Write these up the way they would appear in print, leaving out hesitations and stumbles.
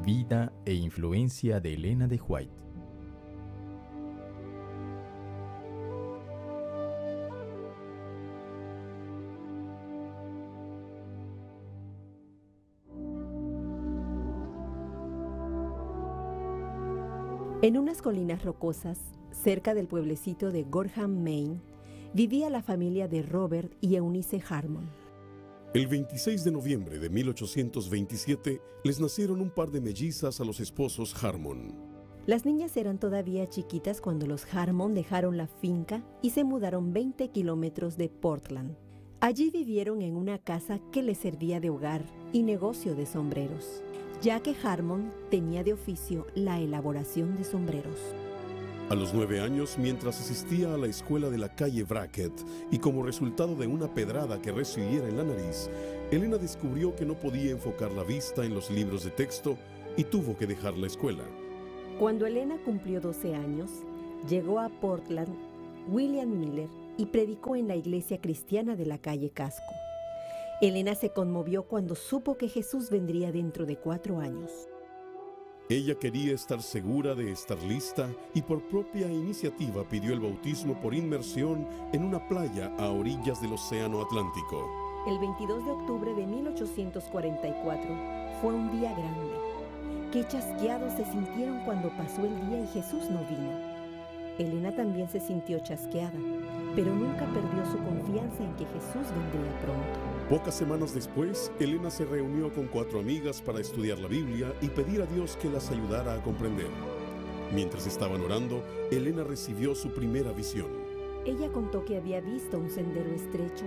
Vida e influencia de Elena de White. En unas colinas rocosas, cerca del pueblecito de Gorham, Maine, vivía la familia de Robert y Eunice Harmon. El 26 de noviembre de 1827 les nacieron un par de mellizas a los esposos Harmon. Las niñas eran todavía chiquitas cuando los Harmon dejaron la finca y se mudaron 20 kilómetros de Portland. Allí vivieron en una casa que les servía de hogar y negocio de sombreros, ya que Harmon tenía de oficio la elaboración de sombreros. A los 9 años, mientras asistía a la escuela de la calle Brackett y como resultado de una pedrada que recibiera en la nariz, Elena descubrió que no podía enfocar la vista en los libros de texto y tuvo que dejar la escuela. Cuando Elena cumplió 12 años, llegó a Portland William Miller y predicó en la iglesia cristiana de la calle Casco. Elena se conmovió cuando supo que Jesús vendría dentro de 4 años. Ella quería estar segura de estar lista y por propia iniciativa pidió el bautismo por inmersión en una playa a orillas del Océano Atlántico. El 22 de octubre de 1844 fue un día grande. Qué chasqueados se sintieron cuando pasó el día y Jesús no vino. Elena también se sintió chasqueada, pero nunca perdió su confianza en que Jesús vendría pronto. Pocas semanas después, Elena se reunió con 4 amigas para estudiar la Biblia y pedir a Dios que las ayudara a comprender. Mientras estaban orando, Elena recibió su primera visión. Ella contó que había visto un sendero estrecho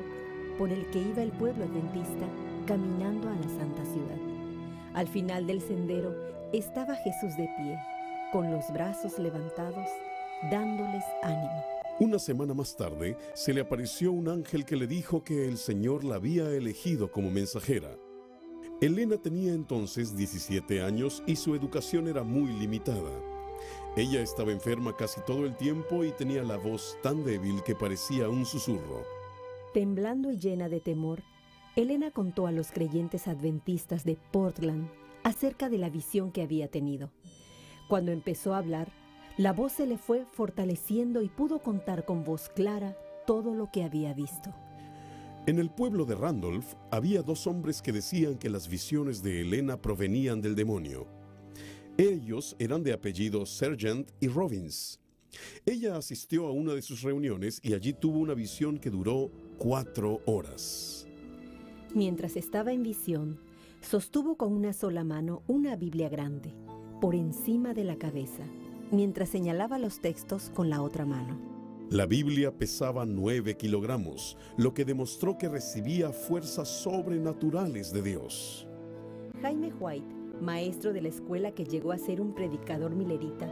por el que iba el pueblo adventista caminando a la Santa Ciudad. Al final del sendero estaba Jesús de pie, con los brazos levantados, dándoles ánimo. Una semana más tarde, se le apareció un ángel que le dijo que el Señor la había elegido como mensajera. Elena tenía entonces 17 años y su educación era muy limitada. Ella estaba enferma casi todo el tiempo y tenía la voz tan débil que parecía un susurro. Temblando y llena de temor, Elena contó a los creyentes adventistas de Portland acerca de la visión que había tenido. Cuando empezó a hablar, la voz se le fue fortaleciendo y pudo contar con voz clara todo lo que había visto. En el pueblo de Randolph había 2 hombres que decían que las visiones de Elena provenían del demonio. Ellos eran de apellidos Sargent y Robbins. Ella asistió a una de sus reuniones y allí tuvo una visión que duró 4 horas. Mientras estaba en visión, sostuvo con una sola mano una Biblia grande, por encima de la cabeza, mientras señalaba los textos con la otra mano. La Biblia pesaba 9 kilogramos, lo que demostró que recibía fuerzas sobrenaturales de Dios. Jaime White, maestro de la escuela que llegó a ser un predicador millerita,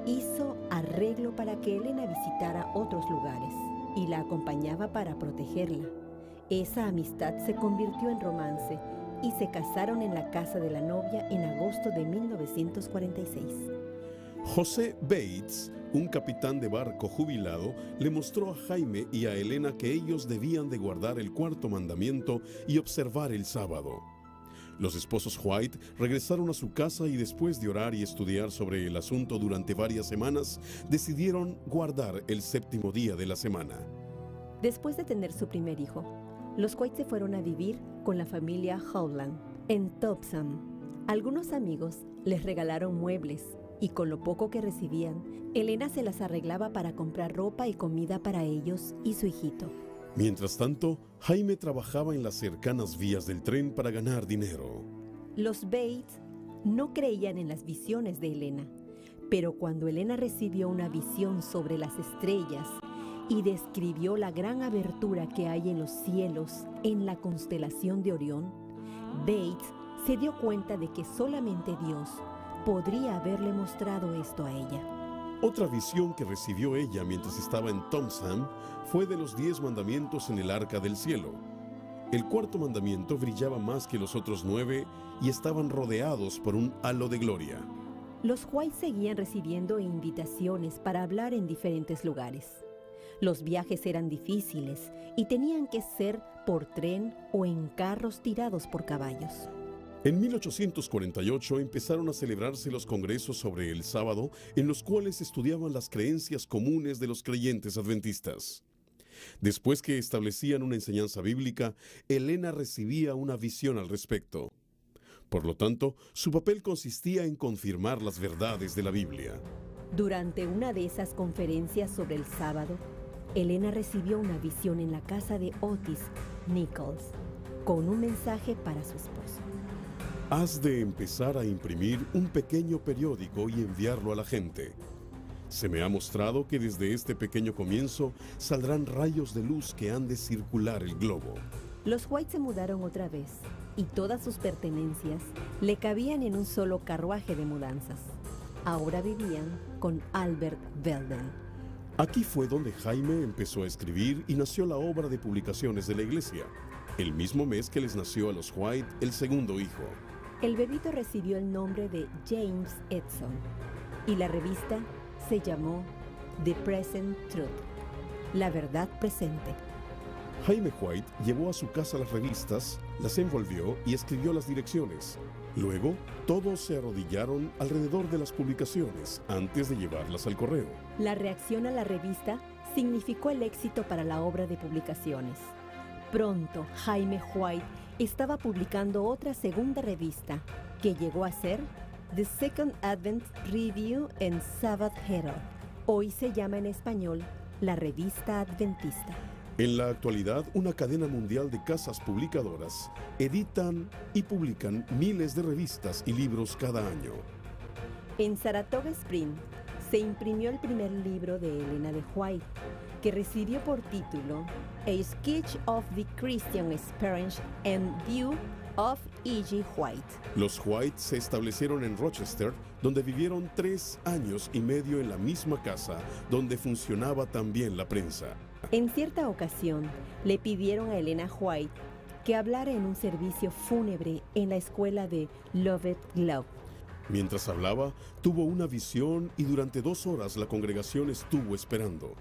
hizo arreglo para que Elena visitara otros lugares y la acompañaba para protegerla. Esa amistad se convirtió en romance y se casaron en la casa de la novia en agosto de 1946. José Bates, un capitán de barco jubilado, le mostró a Jaime y a Elena que ellos debían de guardar el 4º mandamiento y observar el sábado. Los esposos White regresaron a su casa y después de orar y estudiar sobre el asunto durante varias semanas, decidieron guardar el 7º día de la semana. Después de tener su primer hijo, los White se fueron a vivir con la familia Howland en Topsham. Algunos amigos les regalaron muebles y con lo poco que recibían, Elena se las arreglaba para comprar ropa y comida para ellos y su hijito. Mientras tanto, Jaime trabajaba en las cercanas vías del tren para ganar dinero. Los Bates no creían en las visiones de Elena, pero cuando Elena recibió una visión sobre las estrellas y describió la gran abertura que hay en los cielos en la constelación de Orión, Bates se dio cuenta de que solamente Dios podría haberle mostrado esto a ella. Otra visión que recibió ella mientras estaba en Topsham fue de los 10 mandamientos en el arca del cielo. El 4º mandamiento brillaba más que los otros 9 y estaban rodeados por un halo de gloria. Los White seguían recibiendo invitaciones para hablar en diferentes lugares. Los viajes eran difíciles y tenían que ser por tren o en carros tirados por caballos. En 1848 empezaron a celebrarse los congresos sobre el sábado, en los cuales estudiaban las creencias comunes de los creyentes adventistas. Después que establecían una enseñanza bíblica, Elena recibía una visión al respecto. Por lo tanto, su papel consistía en confirmar las verdades de la Biblia. Durante una de esas conferencias sobre el sábado, Elena recibió una visión en la casa de Otis Nichols, con un mensaje para su esposo. Has de empezar a imprimir un pequeño periódico y enviarlo a la gente. Se me ha mostrado que desde este pequeño comienzo saldrán rayos de luz que han de circular el globo. Los White se mudaron otra vez y todas sus pertenencias le cabían en un solo carruaje de mudanzas. Ahora vivían con Albert Belden. Aquí fue donde Jaime empezó a escribir y nació la obra de publicaciones de la iglesia, el mismo mes que les nació a los White el segundo hijo. El bebito recibió el nombre de James Edson y la revista se llamó The Present Truth, la verdad presente. Jaime White llevó a su casa las revistas, las envolvió y escribió las direcciones. Luego, todos se arrodillaron alrededor de las publicaciones antes de llevarlas al correo. La reacción a la revista significó el éxito para la obra de publicaciones. Pronto, Jaime White estaba publicando otra segunda revista, que llegó a ser The Second Advent Review and Sabbath Herald. Hoy se llama en español la Revista Adventista. En la actualidad, una cadena mundial de casas publicadoras editan y publican miles de revistas y libros cada año. En Saratoga Springs se imprimió el primer libro de Elena de White, que recibió por título A Sketch of the Christian Experience and View of E.G. White. Los White se establecieron en Rochester, donde vivieron 3 años y medio en la misma casa donde funcionaba también la prensa. En cierta ocasión, le pidieron a Elena White que hablara en un servicio fúnebre en la escuela de Lovett Glove. Mientras hablaba, tuvo una visión y durante 2 horas la congregación estuvo esperando.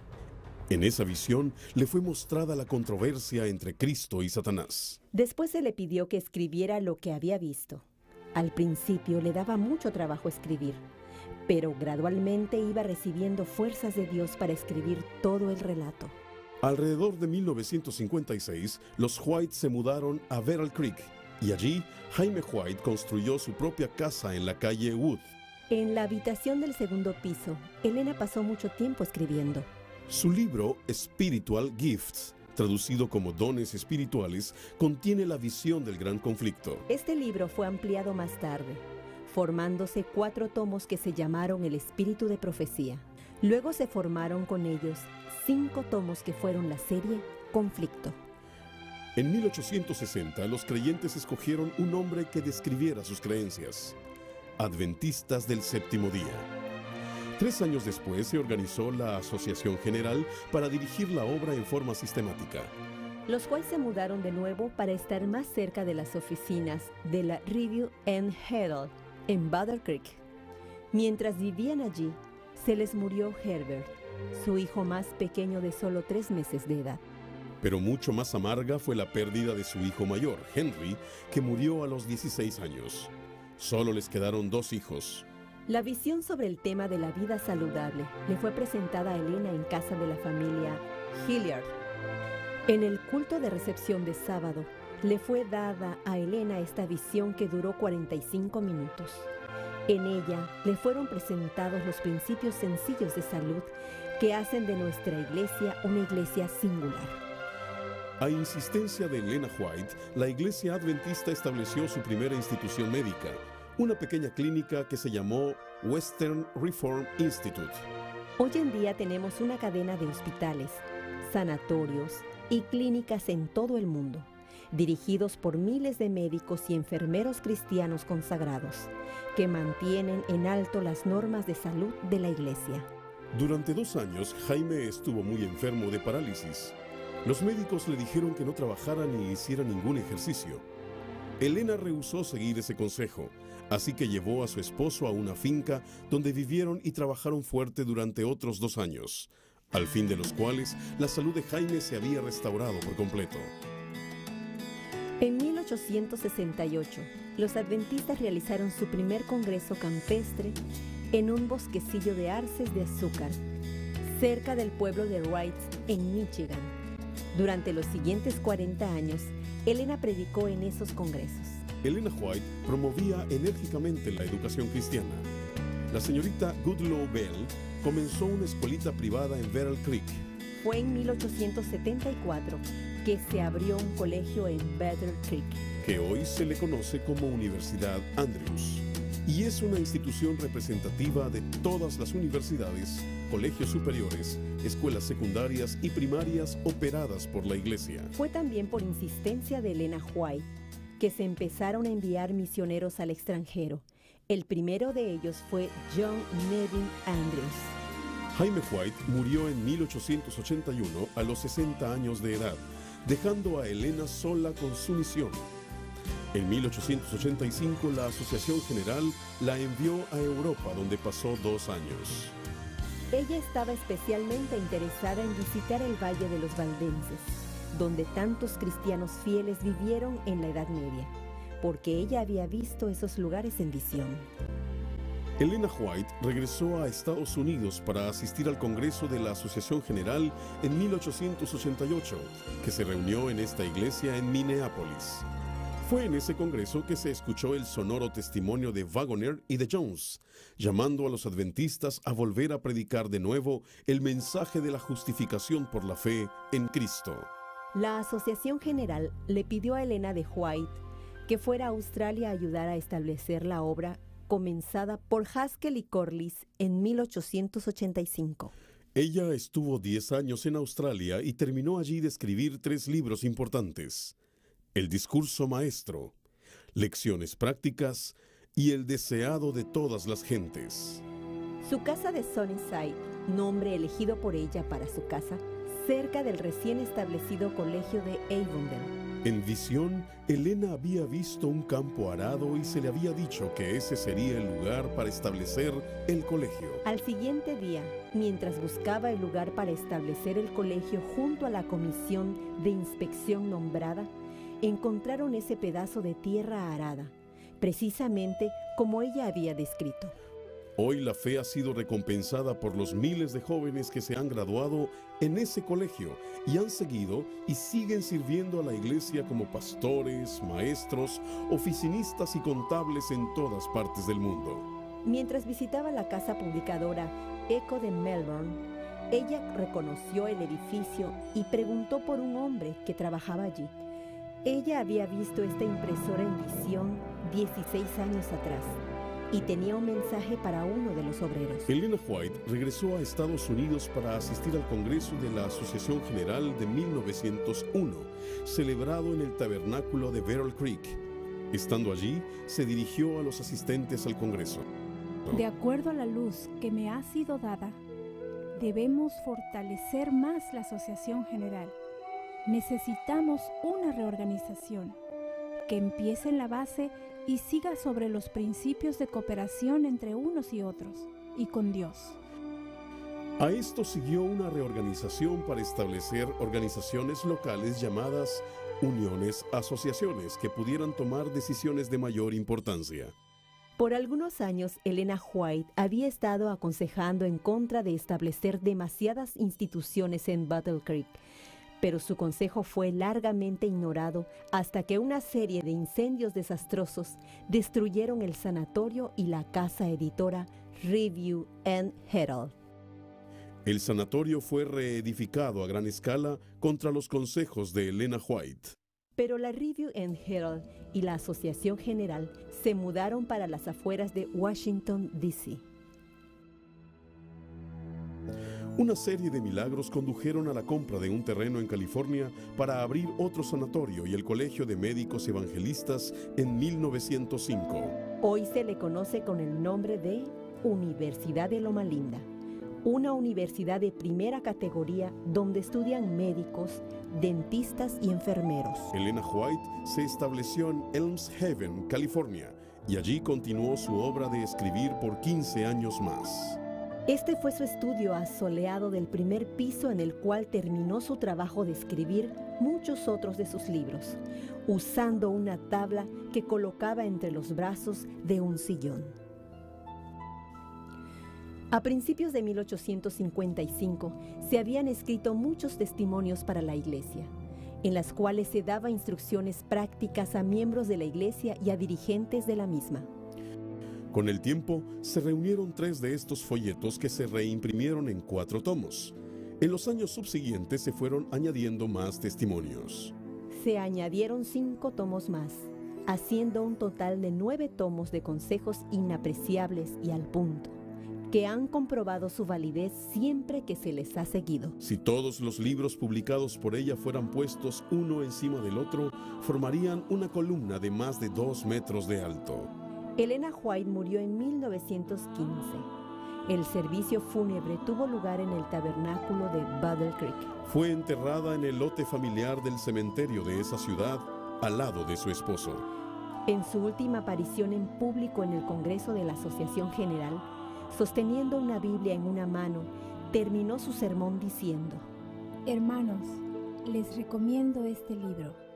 En esa visión le fue mostrada la controversia entre Cristo y Satanás. Después se le pidió que escribiera lo que había visto. Al principio le daba mucho trabajo escribir, pero gradualmente iba recibiendo fuerzas de Dios para escribir todo el relato. Alrededor de 1956, los White se mudaron a Beryl Creek y allí Jaime White construyó su propia casa en la calle Wood. En la habitación del segundo piso, Elena pasó mucho tiempo escribiendo. Su libro Spiritual Gifts, traducido como Dones Espirituales, contiene la visión del gran conflicto. Este libro fue ampliado más tarde, formándose 4 tomos que se llamaron El Espíritu de Profecía. Luego se formaron con ellos 5 tomos que fueron la serie Conflicto. En 1860, los creyentes escogieron un nombre que describiera sus creencias: Adventistas del Séptimo Día. 3 años después se organizó la Asociación General para dirigir la obra en forma sistemática. Los White se mudaron de nuevo para estar más cerca de las oficinas de la Review and Herald en Battle Creek. Mientras vivían allí, se les murió Herbert, su hijo más pequeño de solo 3 meses de edad. Pero mucho más amarga fue la pérdida de su hijo mayor, Henry, que murió a los 16 años. Solo les quedaron 2 hijos. La visión sobre el tema de la vida saludable le fue presentada a Elena en casa de la familia Hilliard. En el culto de recepción de sábado, le fue dada a Elena esta visión que duró 45 minutos. En ella le fueron presentados los principios sencillos de salud que hacen de nuestra iglesia una iglesia singular. A insistencia de Elena White, la Iglesia Adventista estableció su primera institución médica, una pequeña clínica que se llamó Western Reform Institute. Hoy en día tenemos una cadena de hospitales, sanatorios y clínicas en todo el mundo, dirigidos por miles de médicos y enfermeros cristianos consagrados, que mantienen en alto las normas de salud de la iglesia. Durante 2 años, Jaime estuvo muy enfermo de parálisis. Los médicos le dijeron que no trabajara ni hiciera ningún ejercicio. Elena rehusó seguir ese consejo, así que llevó a su esposo a una finca donde vivieron y trabajaron fuerte durante otros 2 años, al fin de los cuales la salud de Jaime se había restaurado por completo. En 1868, los adventistas realizaron su primer congreso campestre en un bosquecillo de arces de azúcar, cerca del pueblo de Wright, en Michigan. Durante los siguientes 40 años, Elena predicó en esos congresos. Elena White promovía enérgicamente la educación cristiana. La señorita Goodloe Bell comenzó una escuelita privada en Battle Creek. Fue en 1874 que se abrió un colegio en Battle Creek, que hoy se le conoce como Universidad Andrews, y es una institución representativa de todas las universidades, colegios superiores, escuelas secundarias y primarias operadas por la Iglesia. Fue también por insistencia de Elena White que se empezaron a enviar misioneros al extranjero. El primero de ellos fue John Neville Andrews. Jaime White murió en 1881 a los 60 años de edad, dejando a Elena sola con su misión. En 1885 la Asociación General la envió a Europa, donde pasó 2 años. Ella estaba especialmente interesada en visitar el Valle de los Valdenses, donde tantos cristianos fieles vivieron en la Edad Media, porque ella había visto esos lugares en visión. Elena White regresó a Estados Unidos para asistir al Congreso de la Asociación General en 1888, que se reunió en esta iglesia en Minneapolis. Fue en ese congreso que se escuchó el sonoro testimonio de Waggoner y de Jones, llamando a los adventistas a volver a predicar de nuevo el mensaje de la justificación por la fe en Cristo. La Asociación General le pidió a Elena de White que fuera a Australia a ayudar a establecer la obra comenzada por Haskell y Corliss en 1885. Ella estuvo 10 años en Australia y terminó allí de escribir 3 libros importantes: El discurso maestro, Lecciones prácticas y El deseado de todas las gentes. Su casa de Sunnyside, nombre elegido por ella para su casa, cerca del recién establecido colegio de Avondale. En visión, Elena había visto un campo arado y se le había dicho que ese sería el lugar para establecer el colegio. Al siguiente día, mientras buscaba el lugar para establecer el colegio junto a la comisión de inspección nombrada, encontraron ese pedazo de tierra arada, precisamente como ella había descrito. Hoy la fe ha sido recompensada por los miles de jóvenes que se han graduado en ese colegio y han seguido y siguen sirviendo a la iglesia como pastores, maestros, oficinistas y contables en todas partes del mundo. Mientras visitaba la casa publicadora Echo de Melbourne, ella reconoció el edificio y preguntó por un hombre que trabajaba allí. Ella había visto esta impresora en visión 16 años atrás y tenía un mensaje para uno de los obreros. Elena White regresó a Estados Unidos para asistir al Congreso de la Asociación General de 1901, celebrado en el tabernáculo de Battle Creek. Estando allí, se dirigió a los asistentes al Congreso. De acuerdo a la luz que me ha sido dada, debemos fortalecer más la Asociación General. Necesitamos una reorganización que empiece en la base y siga sobre los principios de cooperación entre unos y otros, y con Dios. A esto siguió una reorganización para establecer organizaciones locales llamadas uniones, asociaciones, que pudieran tomar decisiones de mayor importancia. Por algunos años, Elena White había estado aconsejando en contra de establecer demasiadas instituciones en Battle Creek, pero su consejo fue largamente ignorado hasta que una serie de incendios desastrosos destruyeron el sanatorio y la casa editora Review and Herald. El sanatorio fue reedificado a gran escala contra los consejos de Elena White. Pero la Review and Herald y la Asociación General se mudaron para las afueras de Washington, D.C. Una serie de milagros condujeron a la compra de un terreno en California para abrir otro sanatorio y el Colegio de Médicos Evangelistas en 1905. Hoy se le conoce con el nombre de Universidad de Loma Linda, una universidad de primera categoría donde estudian médicos, dentistas y enfermeros. Elena White se estableció en Elms Haven, California, y allí continuó su obra de escribir por 15 años más. Este fue su estudio asoleado del primer piso, en el cual terminó su trabajo de escribir muchos otros de sus libros, usando una tabla que colocaba entre los brazos de un sillón. A principios de 1855 se habían escrito muchos testimonios para la Iglesia, en las cuales se daba instrucciones prácticas a miembros de la Iglesia y a dirigentes de la misma. Con el tiempo, se reunieron 3 de estos folletos que se reimprimieron en 4 tomos. En los años subsiguientes se fueron añadiendo más testimonios. Se añadieron 5 tomos más, haciendo un total de 9 tomos de consejos inapreciables y al punto, que han comprobado su validez siempre que se les ha seguido. Si todos los libros publicados por ella fueran puestos uno encima del otro, formarían una columna de más de 2 metros de alto. Elena White murió en 1915. El servicio fúnebre tuvo lugar en el tabernáculo de Battle Creek. Fue enterrada en el lote familiar del cementerio de esa ciudad, al lado de su esposo. En su última aparición en público en el Congreso de la Asociación General, sosteniendo una Biblia en una mano, terminó su sermón diciendo: Hermanos, les recomiendo este libro.